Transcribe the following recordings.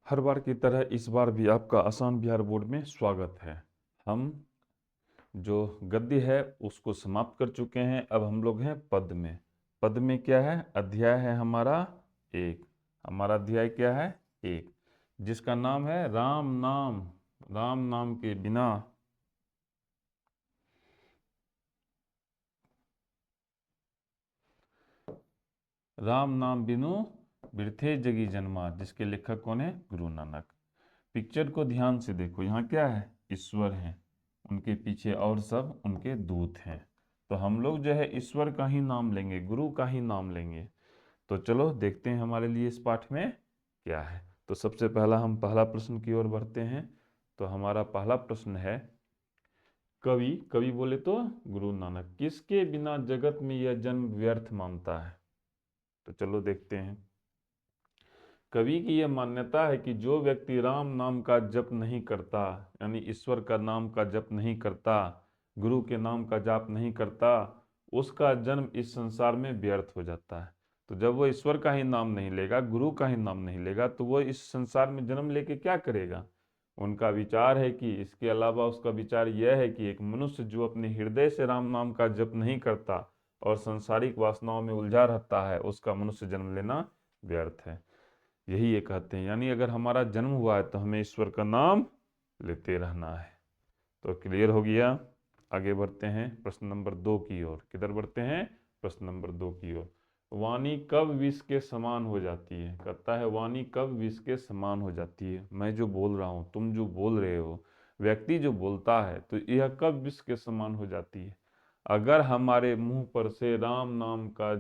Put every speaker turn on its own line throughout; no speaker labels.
हर बार की तरह इस बार भी आपका आसान बिहार बोर्ड में स्वागत है। हम जो गद्य है उसको समाप्त कर चुके हैं। अब हम लोग हैं पद में। पद में क्या है? अध्याय है हमारा एक। हमारा अध्याय क्या है? एक, जिसका नाम है राम नाम। राम नाम के बिना राम नाम बिनु बिरथे जगी जन्मा, जिसके लेखक कौन है? गुरु नानक। पिक्चर को ध्यान से देखो, यहाँ क्या है? ईश्वर हैं, उनके पीछे और सब उनके दूत हैं। तो हम लोग जो है ईश्वर का ही नाम लेंगे, गुरु का ही नाम लेंगे। तो चलो देखते हैं हमारे लिए इस पाठ में क्या है। तो सबसे पहला हम पहला प्रश्न की ओर बढ़ते हैं। तो हमारा पहला प्रश्न है, कवि कवि बोले तो गुरु नानक किसके बिना जगत में यह जन्म व्यर्थ मानता है? तो चलो देखते हैं। कवि की यह मान्यता है कि जो व्यक्ति राम नाम का जप नहीं करता, यानी ईश्वर का नाम का जप नहीं करता, गुरु के नाम का जाप नहीं करता, उसका जन्म इस संसार में व्यर्थ हो जाता है। तो जब वो ईश्वर का ही नाम नहीं लेगा, गुरु का ही नाम नहीं लेगा, तो वो इस संसार में जन्म लेके क्या करेगा? उनका विचार है कि इसके अलावा उसका विचार यह है कि एक मनुष्य जो अपने हृदय से राम नाम का जप नहीं करता और सांसारिक वासनाओं में उलझा रहता है, उसका मनुष्य जन्म लेना व्यर्थ है। यही ये कहते हैं, यानी अगर हमारा जन्म हुआ है तो हमें ईश्वर का नाम लेते रहना है। तो क्लियर हो गया। आगे बढ़ते हैं प्रश्न नंबर 2 की ओर। किधर बढ़ते हैं? प्रश्न नंबर 2 की ओर। वाणी कब विष के समान हो जाती है? कहता है वाणी कब विष के समान हो जाती है? मैं जो बोल रहा हूँ, तुम जो बोल रहे हो, व्यक्ति जो बोलता है, तो यह कब विष के समान हो जाती है? अगर हमारे मुंह पर से राम नाम का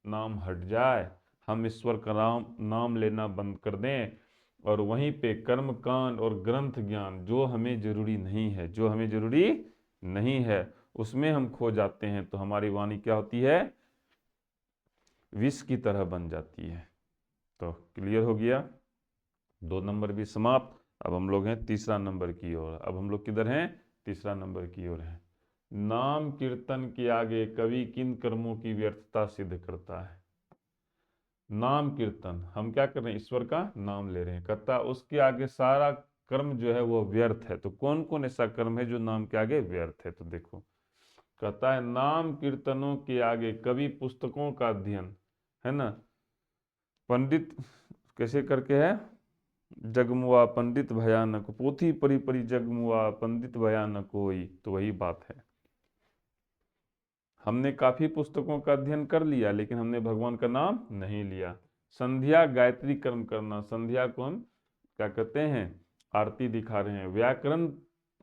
नाम हट जाए, हम ईश्वर का नाम लेना बंद कर दें, और वहीं पे कर्म कांड और ग्रंथ ज्ञान जो हमें जरूरी नहीं है, जो हमें जरूरी नहीं है, उसमें हम खो जाते हैं, तो हमारी वाणी क्या होती है? विष की तरह बन जाती है। तो क्लियर हो गया। 2 नंबर भी समाप्त। अब हम लोग हैं तीसरा नंबर की ओर। अब हम लोग किधर हैं? तीसरा नंबर की ओर हैं। नाम कीर्तन के आगे कवि किन कर्मों की व्यर्थता सिद्ध करता है? नाम कीर्तन, हम क्या कर रहे हैं? ईश्वर का नाम ले रहे हैं। कहता उसके आगे सारा कर्म जो है वो व्यर्थ है। तो कौन कौन ऐसा कर्म है जो नाम के आगे व्यर्थ है? तो देखो, कहता है नाम कीर्तनों के आगे कवि पुस्तकों का अध्ययन, है ना, पंडित कैसे करके है? जगमुआ पंडित भयानक, पोथी परी परी जगमुआ पंडित भयानक होई। तो वही बात है, हमने काफी पुस्तकों का अध्ययन कर लिया लेकिन हमने भगवान का नाम नहीं लिया। संध्या गायत्री कर्म करना, संध्या को हम क्या कहते हैं? आरती दिखा रहे हैं। व्याकरण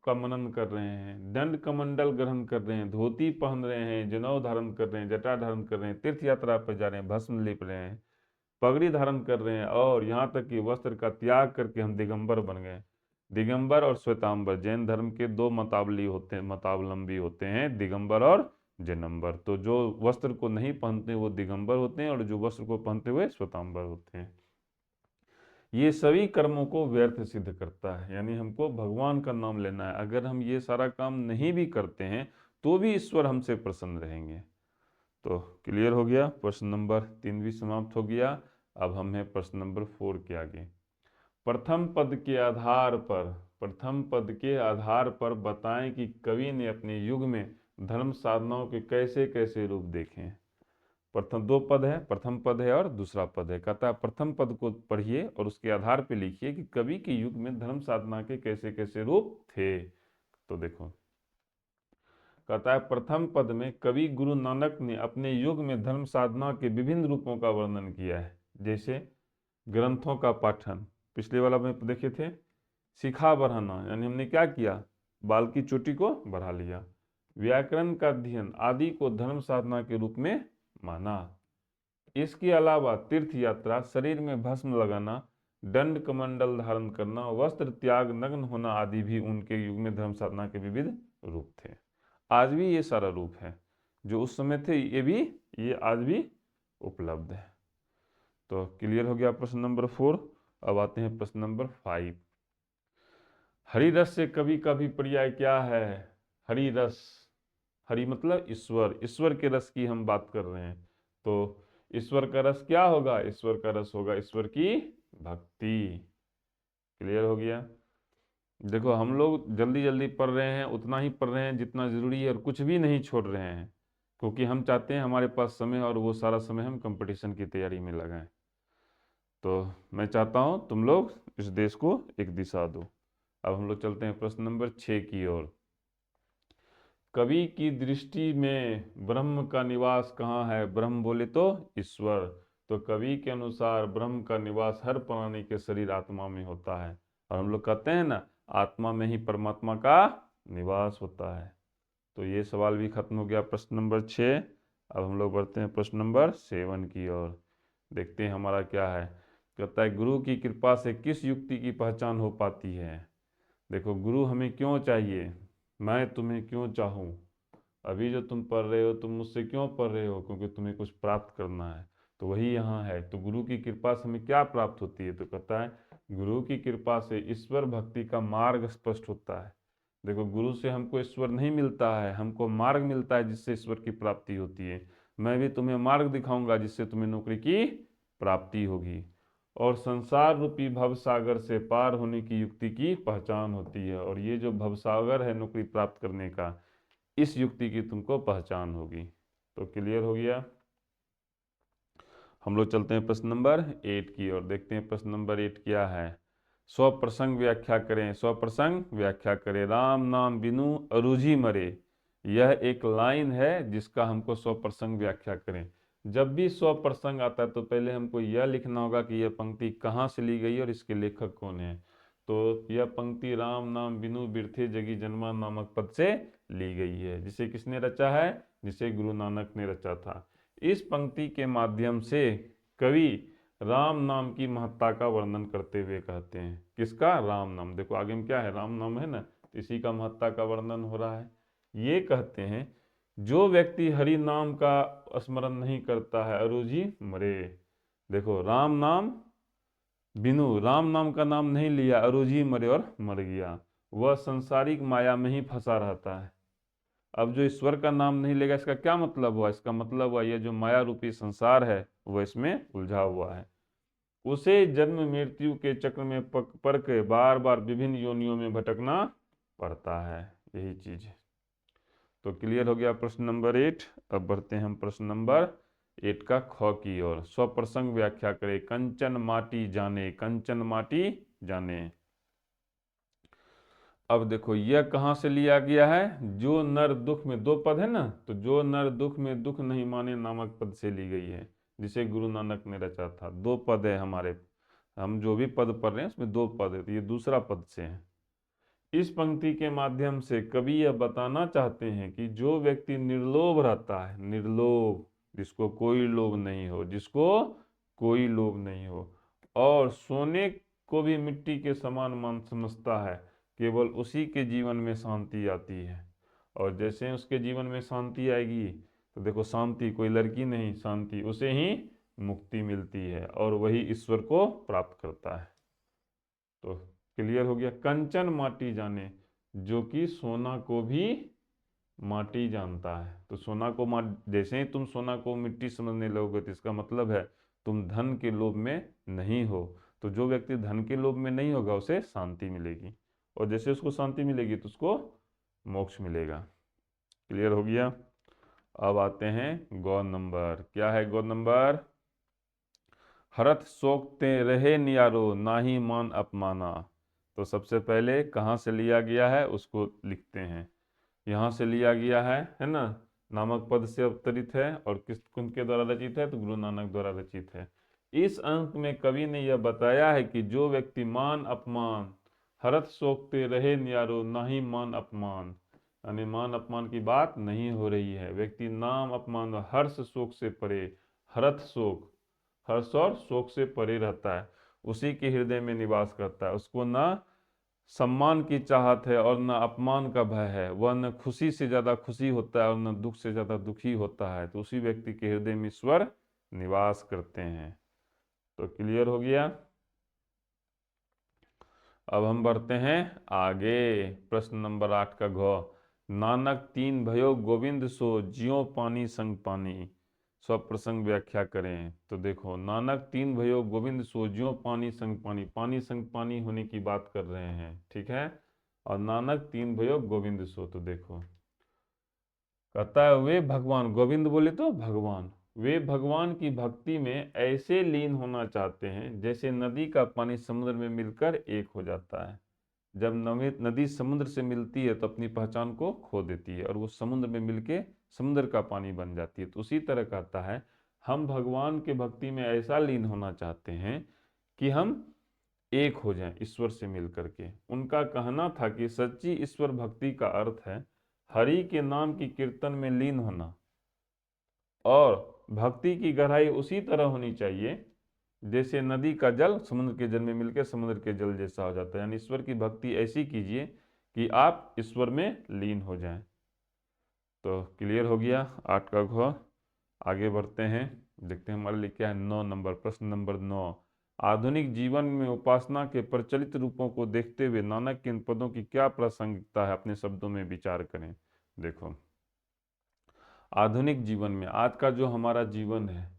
का मनन कर रहे हैं, दंड कमंडल ग्रहण कर रहे हैं, धोती पहन रहे हैं, जनेऊ धारण कर रहे हैं, जटा धारण कर रहे हैं, तीर्थ यात्रा पर जा रहे हैं, भस्म लेप रहे हैं, पगड़ी धारण कर रहे हैं, और यहाँ तक कि वस्त्र का त्याग करके हम दिगंबर बन गए। दिगंबर और श्वेतांबर, जैन धर्म के दो मतावलंबी होते हैं, दिगंबर और जैनंबर। तो जो वस्त्र को नहीं पहनते वो दिगंबर होते हैं, और जो वस्त्र को पहनते हुए श्वेतांबर होते हैं। ये सभी कर्मों को व्यर्थ सिद्ध करता है, यानी हमको भगवान का नाम लेना है। अगर हम ये सारा काम नहीं भी करते हैं तो भी ईश्वर हमसे प्रसन्न रहेंगे। तो क्लियर हो गया। प्रश्न नंबर 3 भी समाप्त हो गया। अब हम हैं प्रश्न नंबर 4 के आगे। प्रथम पद के आधार पर बताएं कि कवि ने अपने युग में धर्म साधनाओं के कैसे कैसे रूप देखे हैं। प्रथम 2 पद है, प्रथम पद है और दूसरा पद है। कहता है प्रथम पद को पढ़िए और उसके आधार पर लिखिए कि कवि के युग में धर्म साधना के कैसे कैसे रूप थे। तो देखो, कहता है प्रथम पद में कवि गुरु नानक ने अपने युग में धर्म साधना के विभिन्न रूपों का वर्णन किया है। जैसे ग्रंथों का पाठन, पिछले वाला में देखे थे, शिखा बढ़ाना, यानी हमने क्या किया? बाल की चोटी को बढ़ा लिया। व्याकरण का अध्ययन आदि को धर्म साधना के रूप में माना। इसके अलावा तीर्थ यात्रा, शरीर में भस्म लगाना, दंड कमंडल धारण करना, वस्त्र त्याग, नग्न होना आदि भी उनके युग में धर्म साधना के विविध रूप थे। आज भी ये सारा रूप है जो उस समय थे, ये आज भी उपलब्ध है। तो क्लियर हो गया प्रश्न नंबर 4। अब आते हैं प्रश्न नंबर 5। हरि रस से कवि का भी पर्याय क्या है? हरि रस, हरि मतलब ईश्वर, ईश्वर के रस की हम बात कर रहे हैं। तो ईश्वर का रस क्या होगा? ईश्वर का रस होगा ईश्वर की भक्ति। क्लियर हो गया। देखो हम लोग जल्दी जल्दी पढ़ रहे हैं, उतना ही पढ़ रहे हैं जितना ज़रूरी है और कुछ भी नहीं छोड़ रहे हैं, क्योंकि हम चाहते हैं हमारे पास समय और वो सारा समय हम कंपटीशन की तैयारी में लगाएं। तो मैं चाहता हूँ तुम लोग इस देश को एक दिशा दो। अब हम लोग चलते हैं प्रश्न नंबर 6 की ओर। कवि की दृष्टि में ब्रह्म का निवास कहाँ है? ब्रह्म बोले तो ईश्वर। तो कवि के अनुसार ब्रह्म का निवास हर प्राणी के शरीर आत्मा में होता है, और हम लोग कहते हैं ना, आत्मा में ही परमात्मा का निवास होता है। तो ये सवाल भी खत्म हो गया, प्रश्न नंबर 6। अब हम लोग बढ़ते हैं प्रश्न नंबर 7 की ओर। देखते हैं हमारा क्या है। कहता है गुरु की कृपा से किस युक्ति की पहचान हो पाती है? देखो, गुरु हमें क्यों चाहिए, मैं तुम्हें क्यों चाहूँ, अभी जो तुम पढ़ रहे हो तुम मुझसे क्यों पढ़ रहे हो? क्योंकि तुम्हें कुछ प्राप्त करना है। तो वही यहाँ है। तो गुरु की कृपा से हमें क्या प्राप्त होती है? तो कहता है गुरु की कृपा से ईश्वर भक्ति का मार्ग स्पष्ट होता है। देखो, गुरु से हमको ईश्वर नहीं मिलता है, हमको मार्ग मिलता है जिससे ईश्वर की प्राप्ति होती है। मैं भी तुम्हें मार्ग दिखाऊंगा जिससे तुम्हें नौकरी की प्राप्ति होगी। और संसार रूपी भवसागर से पार होने की युक्ति की पहचान होती है। और ये जो भवसागर है नौकरी प्राप्त करने का, इस युक्ति की तुमको पहचान होगी। तो क्लियर हो गया। हम लोग चलते हैं प्रश्न नंबर 8 की ओर। देखते हैं प्रश्न नंबर 8 क्या है। स्वप्रसंग व्याख्या करें। स्वप्रसंग व्याख्या करें। राम नाम बिनु अरुझि मरे, यह एक लाइन है जिसका हमको स्वप्रसंग व्याख्या करें। जब भी स्वप्रसंग आता है तो पहले हमको यह लिखना होगा कि यह पंक्ति कहाँ से ली गई और इसके लेखक कौन है। तो यह पंक्ति राम नाम बिनु बिरथे जगी जन्मा नामक पद से ली गई है, जिसे किसने रचा है? जिसे गुरु नानक ने रचा था। इस पंक्ति के माध्यम से कवि राम नाम की महत्ता का वर्णन करते हुए कहते हैं, किसका? राम नाम। देखो आगे में क्या है, राम नाम है ना, तो इसी का महत्ता का वर्णन हो रहा है। ये कहते हैं जो व्यक्ति हरि नाम का स्मरण नहीं करता है अरुझि मरे। देखो, राम नाम बिनु, राम नाम का नाम नहीं लिया, अरुझि मरे और मर गया, वह संसारिक माया में ही फंसा रहता है। अब जो ईश्वर का नाम नहीं लेगा, इसका क्या मतलब हुआ? इसका मतलब हुआ ये जो माया रूपी संसार है वह इसमें उलझा हुआ है। उसे जन्म मृत्यु के चक्र में पड़ के बार बार विभिन्न योनियों में भटकना पड़ता है। यही चीज है। तो क्लियर हो गया प्रश्न नंबर 8। अब बढ़ते हैं हम प्रश्न नंबर 8 का ख की ओर। स्वप्रसंग व्याख्या करें। कंचन माटी जाने, कंचन माटी जाने। अब देखो यह कहाँ से लिया गया है? जो नर दुख में, दो पद है ना, तो जो नर दुख में दुख नहीं माने नामक पद से ली गई है, जिसे गुरु नानक ने रचा था। दो पद है हमारे, हम जो भी पद पढ़ रहे हैं उसमें दो पद है, तो ये दूसरा पद से है। इस पंक्ति के माध्यम से कवि यह बताना चाहते हैं कि जो व्यक्ति निर्लोभ रहता है, निर्लोभ, जिसको कोई लोभ नहीं हो, जिसको कोई लोभ नहीं हो, और सोने को भी मिट्टी के समान मान समझता है, केवल उसी के जीवन में शांति आती है। और जैसे उसके जीवन में शांति आएगी, तो देखो शांति कोई लड़की नहीं, शांति उसे ही मुक्ति मिलती है और वही ईश्वर को प्राप्त करता है। तो क्लियर हो गया। कंचन माटी जाने, जो कि सोना को भी माटी जानता है। तो सोना को जैसे ही तुम सोना को मिट्टी समझने लगोगे, तो इसका मतलब है तुम धन के लोभ में नहीं हो। तो जो व्यक्ति धन के लोभ में नहीं होगा उसे शांति मिलेगी, और जैसे उसको शांति मिलेगी तो उसको मोक्ष मिलेगा। क्लियर हो गया। अब आते हैं गौ नंबर। क्या है गौ नंबर? हरत सोकते रहे नियारो, नाहि मान अपमाना। तो सबसे पहले कहाँ से लिया गया है उसको लिखते हैं। यहाँ से लिया गया है ना, नामक पद से अवतरित है, और किस किनके द्वारा रचित है? तो गुरु नानक द्वारा रचित है। इस अंक में कवि ने यह बताया है कि जो व्यक्ति मान अपमान, हरत सोकते रहे नियारो, नाहि मान अपमान, यानी मान अपमान की बात नहीं हो रही है। व्यक्ति नाम अपमान व हर्ष शोक से परे, हरत शोक, हर्ष और शोक से परे रहता है, उसी के हृदय में निवास करता है। उसको ना सम्मान की चाहत है और न अपमान का भय है। वह न खुशी से ज्यादा खुशी होता है और न दुख से ज्यादा दुखी होता है। तो उसी व्यक्ति के हृदय में ईश्वर निवास करते हैं। तो क्लियर हो गया। अब हम बढ़ते हैं आगे। प्रश्न नंबर 8 का घ। नानक तीन भयो गोविंद सो, ज्यों पानी संग पानी। स्वप्रसंग व्याख्या करें। तो देखो, नानक तीन भयो गोविंद सो ज्यों पानी संग पानी, पानी संग पानी होने की बात कर रहे हैं, ठीक है। और नानक तीन भयो गोविंद सो, तो देखो कहता है वे भगवान, गोविंद बोले तो भगवान, वे भगवान की भक्ति में ऐसे लीन होना चाहते हैं जैसे नदी का पानी समुद्र में मिलकर एक हो जाता है। जब नदी समुद्र से मिलती है तो अपनी पहचान को खो देती है और वो समुद्र में मिलके समुद्र का पानी बन जाती है। तो उसी तरह कहता है हम भगवान के भक्ति में ऐसा लीन होना चाहते हैं कि हम एक हो जाएं ईश्वर से मिल करके। उनका कहना था कि सच्ची ईश्वर भक्ति का अर्थ है हरि के नाम की कीर्तन में लीन होना, और भक्ति की गहराई उसी तरह होनी चाहिए जैसे नदी का जल समुद्र के जल में मिलकर समुद्र के जल जैसा हो जाता है। यानी ईश्वर की भक्ति ऐसी कीजिए कि आप ईश्वर में लीन हो जाएं। तो क्लियर हो गया 8 का घ। आगे बढ़ते हैं, देखते हैं हमारे लिए क्या है 9 नंबर, प्रश्न नंबर 9। आधुनिक जीवन में उपासना के प्रचलित रूपों को देखते हुए नानक के इन पदों की क्या प्रासंगिकता है, अपने शब्दों में विचार करें। देखो, आधुनिक जीवन में, आज का जो हमारा जीवन है,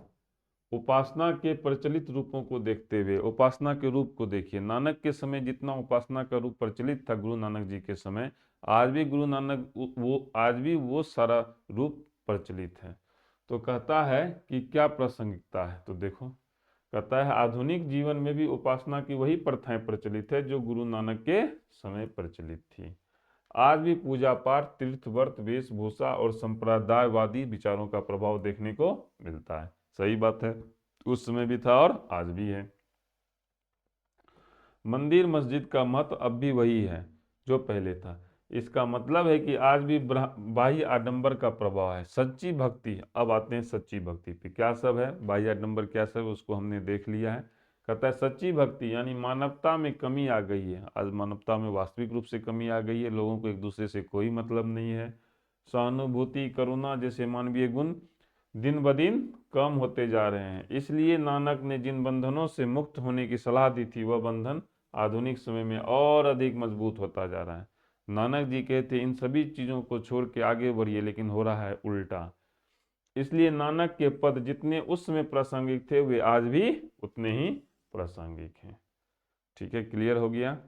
उपासना के प्रचलित रूपों को देखते हुए, उपासना के रूप को देखिए। नानक के समय जितना उपासना का रूप प्रचलित था गुरु नानक जी के समय, आज भी गुरु नानक आज भी वो सारा रूप प्रचलित है। तो कहता है कि क्या प्रासंगिकता है, तो देखो कहता है आधुनिक जीवन में भी उपासना की वही प्रथाएं प्रचलित है जो गुरु नानक के समय प्रचलित थी। आज भी पूजा पाठ, तीर्थ व्रत, वेशभूषा और संप्रदायवादी विचारों का प्रभाव देखने को मिलता है। सही बात है, उस समय भी था और आज भी है। मंदिर मस्जिद का महत्व अब भी वही है जो पहले था। इसका मतलब है कि आज भी बाह्य आडंबर का प्रभाव है। सच्ची भक्ति, अब आते हैं सच्ची भक्ति पे, क्या सब है, बाह्य आडंबर क्या सब है उसको हमने देख लिया है। कहता है सच्ची भक्ति यानी मानवता में कमी आ गई है। आज मानवता में वास्तविक रूप से कमी आ गई है, लोगों को एक दूसरे से कोई मतलब नहीं है। सहानुभूति, करुणा जैसे मानवीय गुण दिन ब दिन कम होते जा रहे हैं। इसलिए नानक ने जिन बंधनों से मुक्त होने की सलाह दी थी वह बंधन आधुनिक समय में और अधिक मजबूत होता जा रहा है। नानक जी कहते इन सभी चीज़ों को छोड़ के आगे बढ़िए, लेकिन हो रहा है उल्टा। इसलिए नानक के पद जितने उस समय प्रासंगिक थे वे आज भी उतने ही प्रासंगिक हैं। ठीक है, क्लियर हो गया।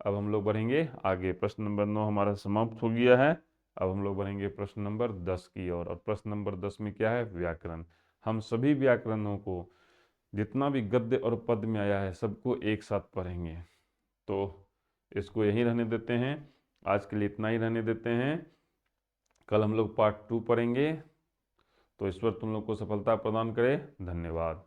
अब हम लोग बढ़ेंगे आगे, प्रश्न नंबर 9 हमारा समाप्त हो गया है। अब हम लोग बढ़ेंगे प्रश्न नंबर 10 की ओर, और प्रश्न नंबर 10 में क्या है, व्याकरण। हम सभी व्याकरणों को, जितना भी गद्य और पद में आया है, सबको एक साथ पढ़ेंगे। तो इसको यहीं रहने देते हैं, आज के लिए इतना ही रहने देते हैं। कल हम लोग पार्ट 2 पढ़ेंगे। तो ईश्वर तुम लोग को सफलता प्रदान करे। धन्यवाद।